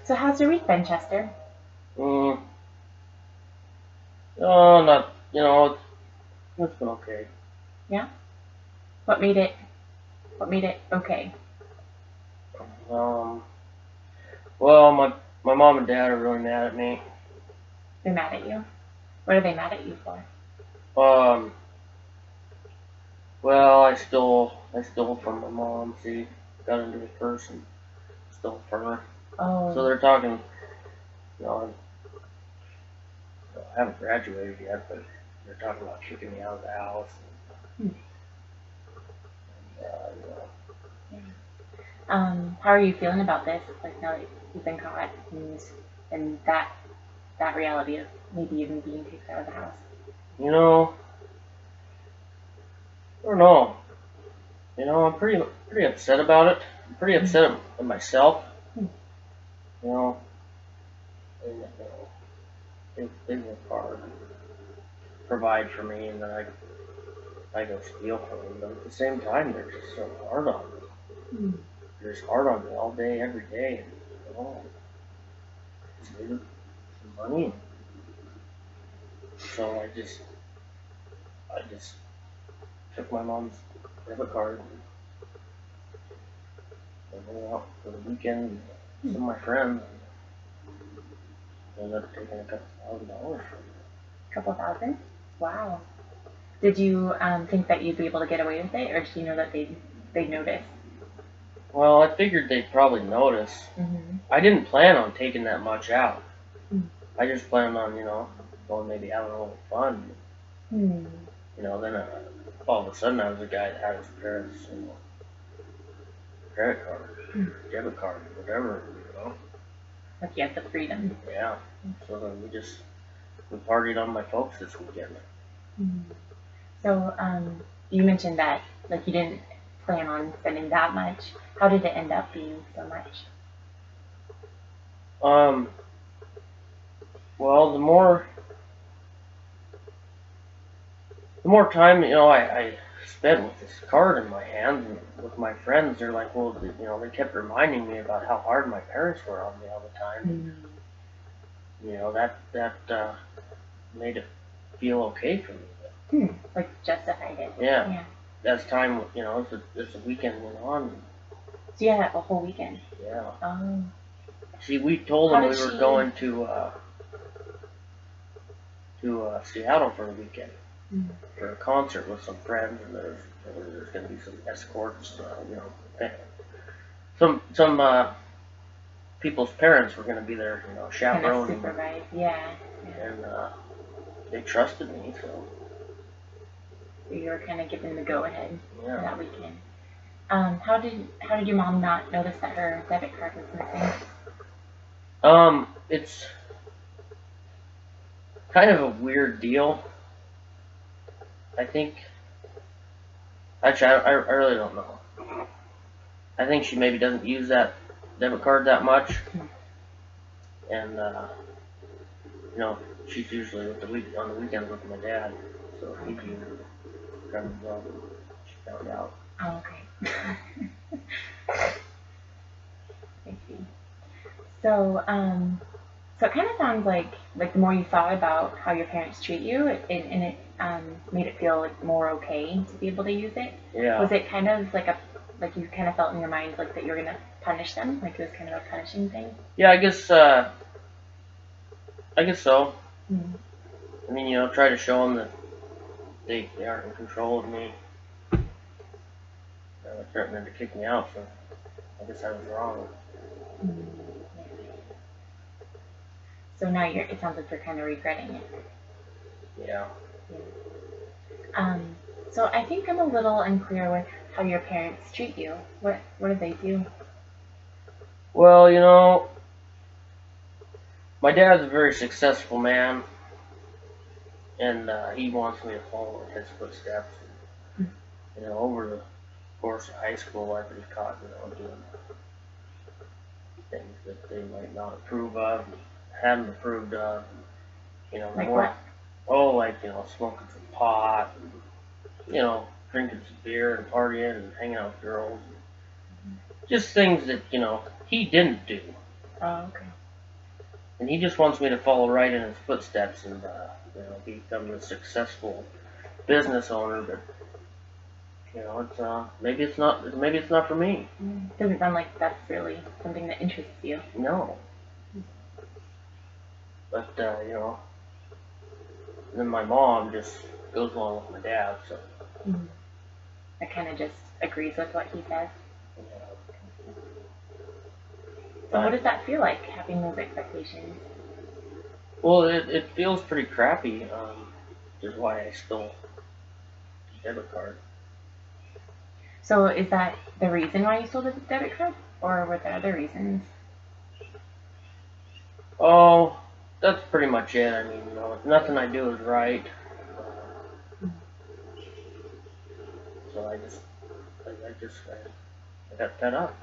So how's your week been, Chester? Mm, oh, not, it's been okay. Yeah? What made it okay? Um, well, my mom and dad are really mad at me. They're mad at you? What are they mad at you for? Um, well, I stole from my mom. See, got into a purse and stole from her. So Oh, they're talking, you know, I haven't graduated yet, but they're talking about kicking me out of the house. hmm. And, you know, Yeah. How are you feeling about this? Like now that you've been caught and that reality of maybe even being kicked out of the house. you know, I don't know. I'm pretty upset about it. I'm pretty Hmm. upset at myself. Hmm. You know, and they work hard, provide for me, and then I go steal from them. But at the same time, they're just so hard on me. Hmm. They're just hard on me all day, every day. And, just needed some money. So I just took my mom's debit card and went out for the weekend with Hmm. some of my friends. And ended up taking a couple $1,000 from them. Couple thousand? Wow. Did you think that you'd be able to get away with it, or did you know that they'd notice? Well, I figured they'd probably notice. Mm-hmm. I didn't plan on taking that much out. Hmm. I just planned on, going maybe having a little fun. Hmm. Then all of a sudden I was a guy that had his parents, credit card, Hmm. debit card, whatever. Like you have the freedom. Yeah. So then we partied on my folks this weekend. Hmm. So you mentioned that like you didn't plan on spending that much. How did it end up being so much? Um, well, the more time I spent with this card in my hand and with my friends, they're like, well, they kept reminding me about how hard my parents were on me all the time. Hmm. That made it feel okay for me. Hmm. Like justified it. Yeah, Yeah. as time, as the weekend went on. So you had a whole weekend. Yeah. Oh. See, we told How them did we were she? going to Seattle for a weekend Hmm. for a concert with some friends, and there's going to be some escorts. Some people's parents were going to be there, Kind of chaperoning, supervise. Yeah. Yeah. and they trusted me, so So you were kind of given the go ahead for yeah. that weekend. How did your mom not notice that her debit card was missing? It's kind of a weird deal. I think. Actually, I really don't know. I think she maybe doesn't use that debit card that much, and she's usually on the weekends with my dad, so he Okay. usually comes up and she found out. Oh, okay. I see. So, so it kind of sounds like the more you thought about how your parents treat you, it made it feel like more okay to be able to use it. Yeah, Was it kind of like you kind of felt in your mind like that you were gonna punish them, like it was kind of a punishing thing? yeah. I guess so. Mm. I mean, try to show them that they aren't in control of me. Threatening to kick me out, so I guess I was wrong. Mm. Yeah. So now it sounds like you're kind of regretting it. Yeah. Yeah. Um, so I think I'm a little unclear with how your parents treat you. What do they do? Well, my dad's a very successful man, and he wants me to follow in his footsteps. Over the course of high school, I've been caught, doing things that they might not approve of, hadn't approved of. Like More, what? like, smoking some pot, and, drinking some beer and partying and hanging out with girls. Just things that, he didn't do. Oh, okay. and he just wants me to follow right in his footsteps and become a successful business owner. But it's maybe it's not for me. Doesn't sound like that's really something that interests you. No. But then my mom just goes along with my dad, so. It kind of just agrees with what he says. Yeah. So what does that feel like, having those expectations? Well, it feels pretty crappy, which is why I stole the debit card. So is that the reason why you stole the debit card? Or were there other reasons? Oh, that's pretty much it. I mean, nothing I do is right. So I got fed up.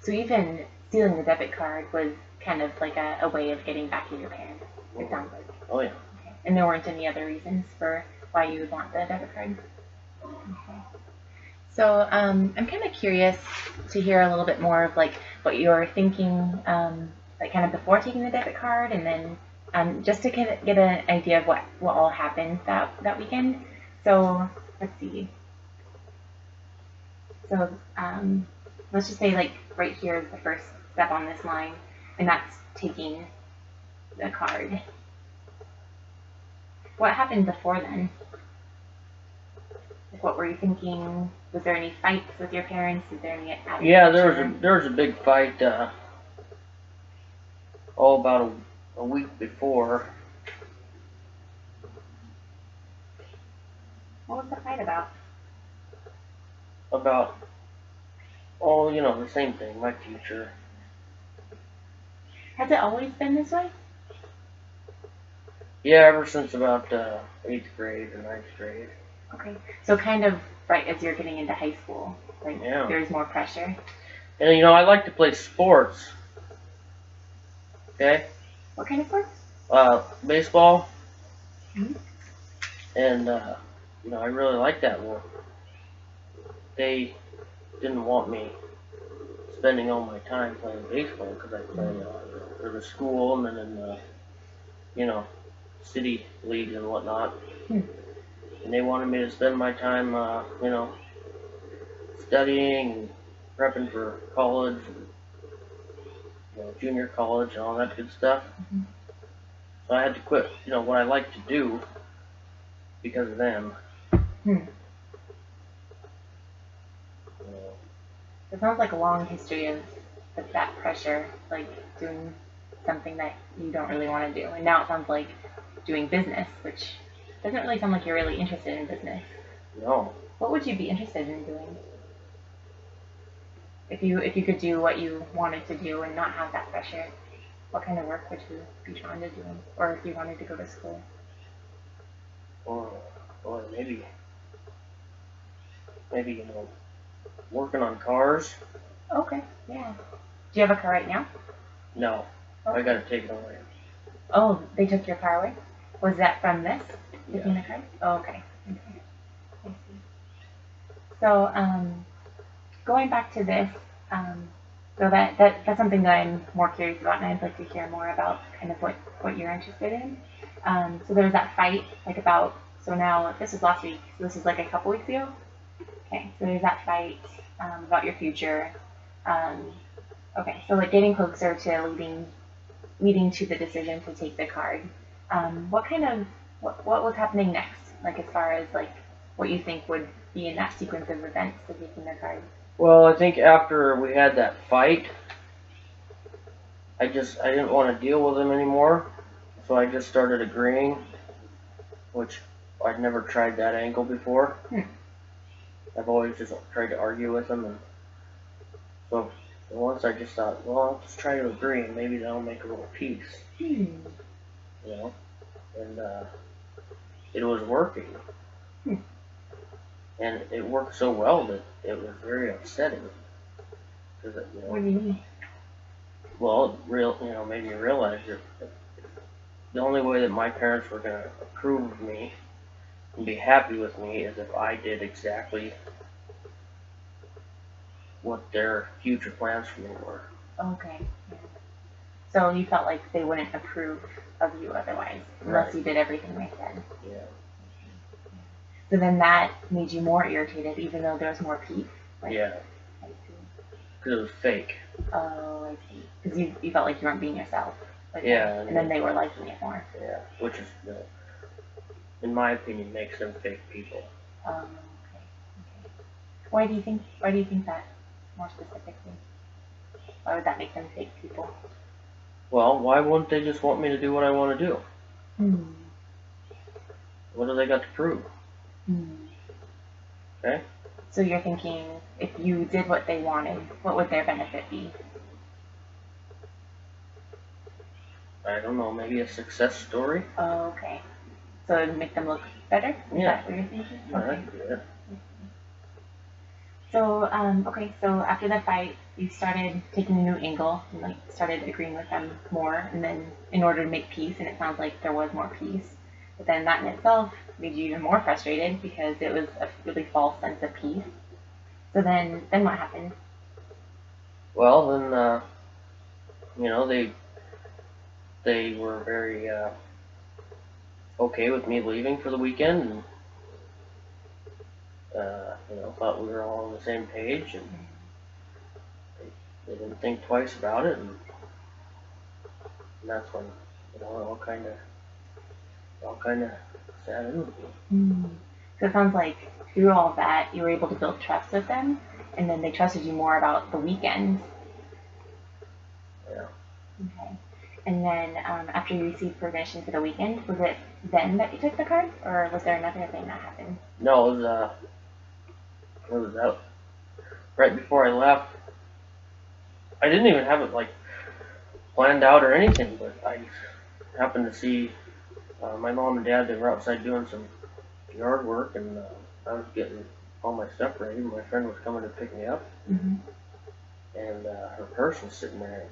So even stealing the debit card was kind of like a way of getting back at your parents, it sounds like. Oh, yeah. Okay. And there weren't any other reasons for why you would want the debit card? Okay. So I'm kind of curious to hear a little bit more of like what you're thinking, like kind of before taking the debit card, and then just to kind of get an idea of what all happened that weekend. So let's see. So let's just say like right here is the first step on this line, and that's taking the card. What happened before then? Like, what were you thinking? Was there any fights with your parents? Is there any? Yeah, there was a big fight. About a week before. What was the fight about? About the same thing, my future. Has it always been this way? Yeah, ever since about 8th grade or 9th grade. Okay, so kind of right as you're getting into high school, like Yeah. there's more pressure. And I like to play sports. Okay? What kind of sports? Baseball. Mhm. And I really like that one. They didn't want me spending all my time playing baseball because I play for the school and then in city leagues and whatnot. And they wanted me to spend my time, studying and prepping for college, and, junior college and all that good stuff. So I had to quit, what I like to do because of them. It sounds like a long history of that pressure, like doing something that you don't really want to do. And now it sounds like doing business, which doesn't really sound like you're really interested in business. No. What would you be interested in doing? If you could do what you wanted to do and not have that pressure, what kind of work would you be trying to do? Or if you wanted to go to school? Or maybe working on cars. Okay, yeah. Do you have a car right now? No, Okay. I gotta take it away. Oh, they took your car away? Was that from this? Taking Yeah. the car? Oh, okay. Okay. I see. So, going back to this, so that's something that I'm more curious about, and I'd like to hear more about kind of what you're interested in. So there was that fight, like about, so now this was last week, so this is like a couple weeks ago? Okay, so there's that fight about your future. Okay, so like getting closer to leading to the decision to take the card. What was happening next? Like as far as like what you think would be in that sequence of events to taking the card? Well, I think after we had that fight, I didn't want to deal with him anymore, so I just started agreeing, which I'd never tried that angle before. I've always just tried to argue with him, and so once I just thought, well, I'll just try to agree, and maybe that'll make a little peace, and it was working, and it worked so well that it was very upsetting. What do you mean? Well, made me realize that the only way that my parents were going to approve of me and be happy with me is if I did exactly what their future plans for me were. Okay. Yeah. So you felt like they wouldn't approve of you otherwise, unless Right. you did everything they said. Yeah. So then that made you more irritated, even though there was more peace. Like, Yeah. I see. Because it was fake. Oh, I see. Because you felt like you weren't being yourself. Like, Yeah. and then they were liking it more. Yeah. Which is, in my opinion, makes them fake people. Okay. Okay. Why do you think that more specifically? Why would that make them fake people? Well, why wouldn't they just want me to do what I want to do? Hmm. What do they got to prove? Hmm. Okay? So you're thinking, if you did what they wanted, what would their benefit be? I don't know, maybe a success story? Oh, okay. So it would make them look better? Is Yeah. that what you're thinking? Okay. Yeah. So, okay, so after the fight, you started taking a new angle and like started agreeing with them more, and then in order to make peace, and it sounds like there was more peace. But then that in itself made you even more frustrated because it was a really false sense of peace. So then what happened? Well, then, they were very okay with me leaving for the weekend, and thought we were all on the same page, and they didn't think twice about it, and that's when it all kind of sat in with me. Mm. So it sounds like through all of that, you were able to build trust with them, and then they trusted you more about the weekends. Yeah. Okay. And then after you received permission for the weekend, was it then that you took the card, or was there another thing that happened? No, it was out right before I left. I didn't even have it like planned out or anything, but I happened to see my mom and dad. They were outside doing some yard work, and I was getting all my stuff ready. My friend was coming to pick me up, Mm-hmm. and her purse was sitting there.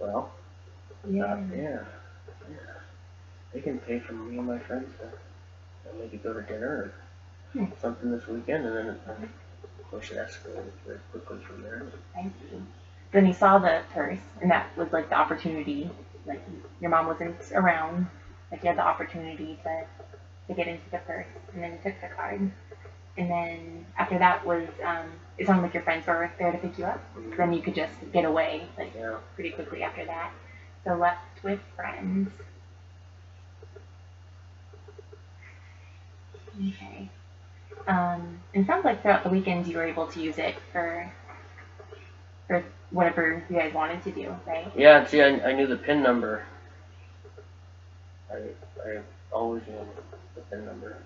Well, Yeah. yeah, they can pay for me and my friends to maybe go to dinner or something this weekend, and then of course it escalated very quickly from there. I see. Then you saw the purse, and that was like the opportunity. Like your mom wasn't around, like you had the opportunity to get into the purse, and then you took the card. And then after that was, it sounded like your friends were there to pick you up. Mm-hmm. Then you could just get away, like Yeah. pretty quickly after that. So left with friends. Okay. And it sounds like throughout the weekends you were able to use it for whatever you guys wanted to do, right? Yeah, and see, I knew the PIN number. I always knew the PIN number.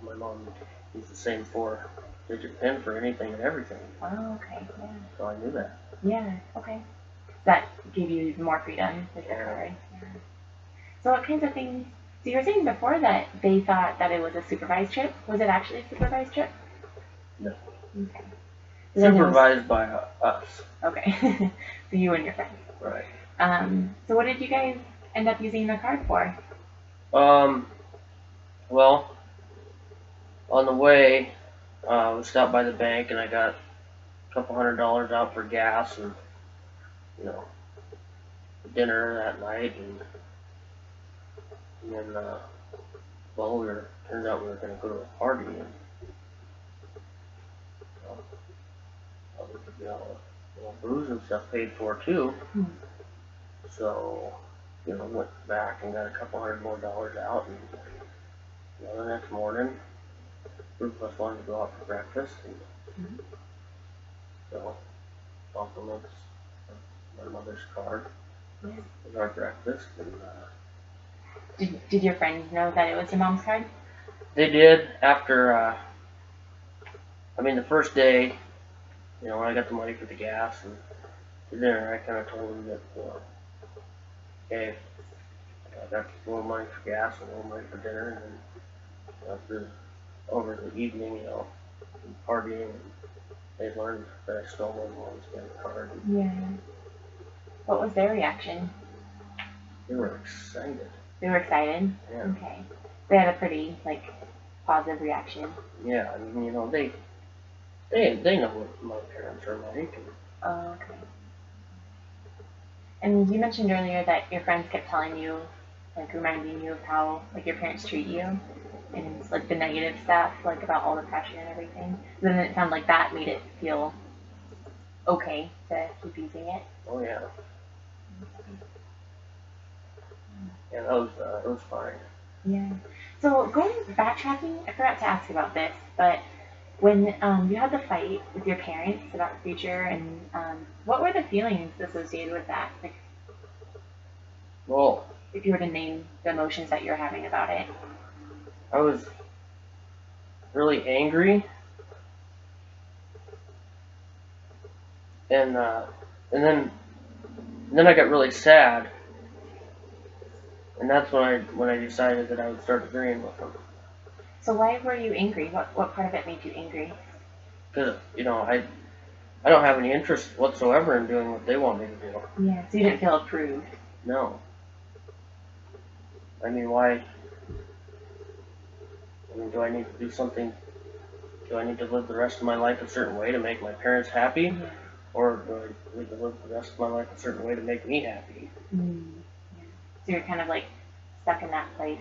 My mom used the same 4-digit PIN for anything and everything, Oh, okay. Yeah. so I knew that. Yeah. Okay. That gave you even more freedom with the Yeah. card. Yeah. So what kinds of things? So you were saying before that they thought that it was a supervised trip. Was it actually a supervised trip? No. Okay. So then it was- Supervised by us. Okay. So you and your friends. Right. So what did you guys end up using the card for? Well, on the way, we stopped by the bank and I got a couple $100 out for gas and, dinner that night, and then, well, turns out we were going to go to a party, and we could get all the booze and stuff paid for too. Hmm. So, went back and got a couple $100 more out, and the next morning, a group of us wanted to go out for breakfast, and so compliments of my mother's card Yeah. was our breakfast, and Did your friends know that it was your mom's card? they did after. The first day, when I got the money for the gas and the dinner, I kind of told them that, hey, I got a little money for gas and a little money for dinner, and then after over the evening, partying, and they learned that I stole my mom's debit card. Yeah. What was their reaction? They were excited. They were excited? Yeah. Okay. They had a pretty, positive reaction. Yeah, they know what my parents are like. And Oh, okay. And you mentioned earlier that your friends kept telling you, like reminding you of how like your parents treat you, and like the negative stuff, like about all the pressure and everything. Then it sounded like that made it feel okay to keep using it. Oh yeah. Yeah, it was fine. Yeah. So going backtracking, I forgot to ask about this, but when you had the fight with your parents about the future, and what were the feelings associated with that? Like, Well, if you were to name the emotions that you're having about it. I was really angry, and and then and then I got really sad, and that's when I decided that I would start agreeing with them. So why were you angry? What part of it made you angry? Because I don't have any interest whatsoever in doing what they want me to do. Yeah. So you didn't feel approved. No. I mean, why? I mean, do I need to do something? Do I need to live the rest of my life a certain way to make my parents happy? Yeah. Or do I need to live the rest of my life a certain way to make me happy? Mm. Yeah. So you're kind of like stuck in that place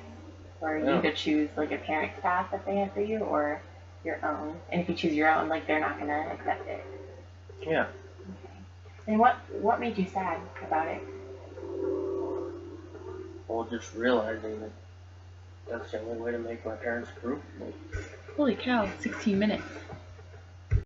where you Yeah. either choose like a parent's path that they have for you or your own. And if you choose your own, like they're not gonna accept it. Yeah. Okay. And what made you sad about it? Well, just realizing that that's the only way to make my parents approve of me. Holy cow, 16 minutes.